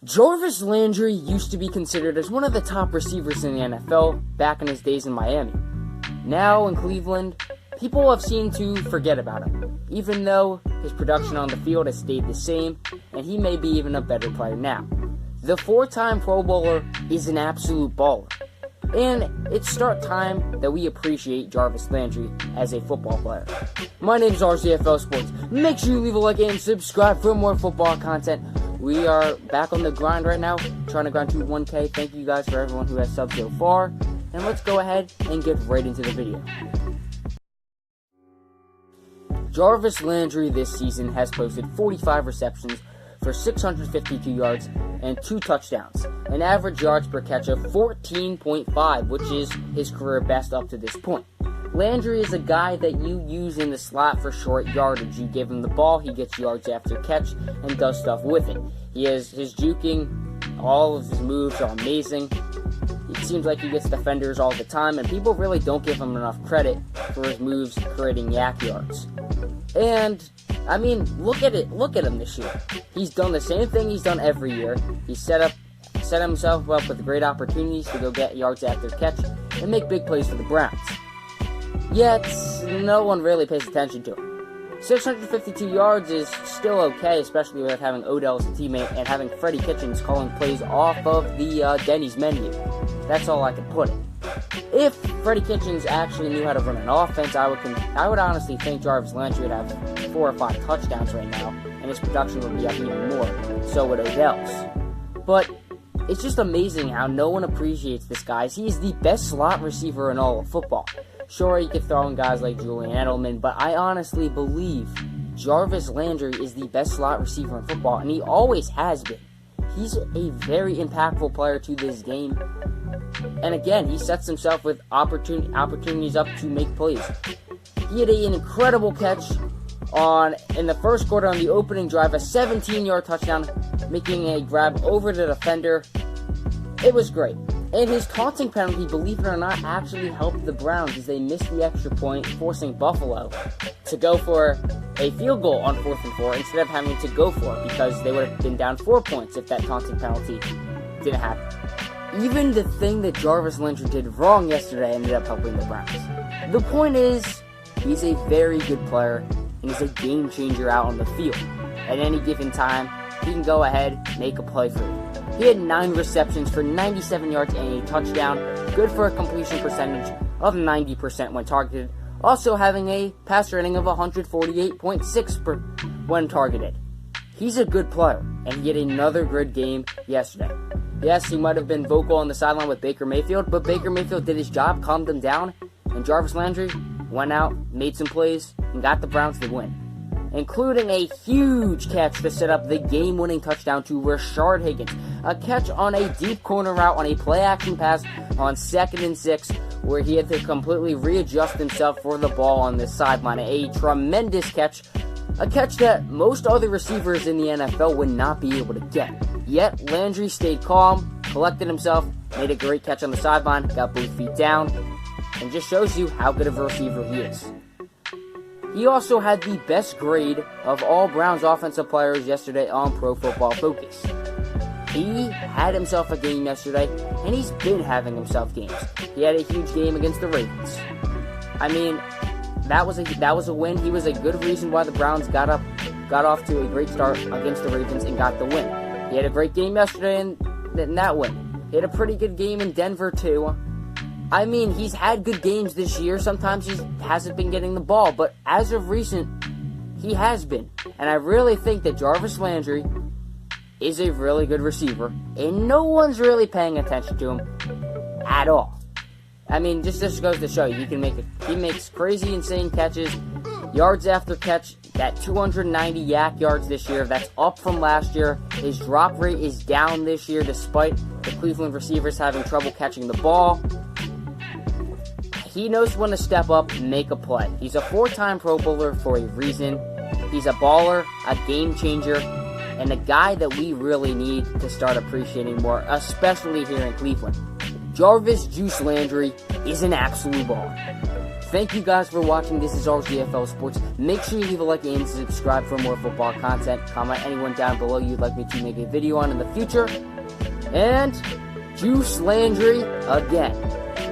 Jarvis Landry used to be considered as one of the top receivers in the NFL back in his days in Miami. Now in Cleveland, people have seemed to forget about him, even though his production on the field has stayed the same, and he may be even a better player now. The four-time Pro Bowler is an absolute baller, and it's start time that we appreciate Jarvis Landry as a football player. My name is RCFL Sports. Make sure you leave a like and subscribe for more football content. We are back on the grind right now, trying to grind to 1K. Thank you guys for everyone who has subbed so far. And let's go ahead and get right into the video. Jarvis Landry this season has posted 45 receptions for 652 yards and 2 touchdowns, an average yards per catch of 14.5, which is his career best up to this point. Landry is a guy that you use in the slot for short yardage. You give him the ball, he gets yards after catch and does stuff with it. He has his juking, all of his moves are amazing. It seems like he gets defenders all the time, and people really don't give him enough credit for his moves creating yak yards. And I mean, look at him this year. He's done the same thing he's done every year. He set himself up with great opportunities to go get yards after catch and make big plays for the Browns. Yet, no one really pays attention to him. 652 yards is still okay, especially with having Odell as a teammate and having Freddie Kitchens calling plays off of the Denny's menu. That's all I can put it. If Freddie Kitchens actually knew how to run an offense, I would honestly think Jarvis Landry would have 4 or 5 touchdowns right now, and his production would be up even more. So would Odell's. But it's just amazing how no one appreciates this guy. He's the best slot receiver in all of football. Sure, you could throw in guys like Julian Edelman, but I honestly believe Jarvis Landry is the best slot receiver in football, and he always has been. He's a very impactful player to this game. And again, he sets himself with opportunities up to make plays. He had an incredible catch in the first quarter on the opening drive, a 17-yard touchdown, making a grab over the defender. It was great. And his taunting penalty, believe it or not, actually helped the Browns as they missed the extra point, forcing Buffalo to go for a field goal on 4th and 4 instead of having to go for it, because they would have been down 4 points if that taunting penalty didn't happen. Even the thing that Jarvis Landry did wrong yesterday ended up helping the Browns. The point is, he's a very good player, and he's a game changer out on the field. At any given time, he can go ahead, make a play for you. He had 9 receptions for 97 yards and a touchdown, good for a completion percentage of 90% when targeted, also having a passer rating of 148.6 when targeted. He's a good player, and he had another good game yesterday. Yes, he might have been vocal on the sideline with Baker Mayfield, but Baker Mayfield did his job, calmed him down, and Jarvis Landry went out, made some plays, and got the Browns the win, including a huge catch to set up the game-winning touchdown to Rashard Higgins. A catch on a deep corner route on a play-action pass on 2nd and 6, where he had to completely readjust himself for the ball on this sideline. A tremendous catch. A catch that most other receivers in the NFL would not be able to get. Yet, Landry stayed calm, collected himself, made a great catch on the sideline, got both feet down, and just shows you how good of a receiver he is. He also had the best grade of all Browns offensive players yesterday on Pro Football Focus. He had himself a game yesterday, and he's been having himself games. He had a huge game against the Ravens. I mean, that was a win. He was a good reason why the Browns got off to a great start against the Ravens and got the win. He had a great game yesterday in that win. He had a pretty good game in Denver too. I mean, he's had good games this year. Sometimes he hasn't been getting the ball, but as of recent, he has been. And I really think that Jarvis Landry is a really good receiver, and no one's really paying attention to him at all. I mean, just this goes to show you, he makes crazy, insane catches, yards after catch, that 290 yak yards this year. That's up from last year. His drop rate is down this year, despite the Cleveland receivers having trouble catching the ball. He knows when to step up and make a play. He's a 4-time Pro Bowler for a reason. He's a baller, a game changer, and a guy that we really need to start appreciating more, especially here in Cleveland. Jarvis Juice Landry is an absolute baller. Thank you guys for watching. This is RGFL Sports. Make sure you leave a like and subscribe for more football content. Comment anyone down below you'd like me to make a video on in the future. And Jarvis Landry, again,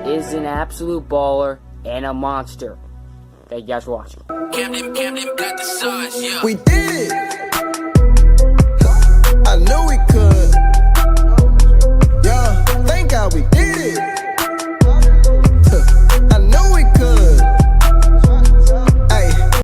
is an absolute baller and a monster. Thank you guys for watching. We did it!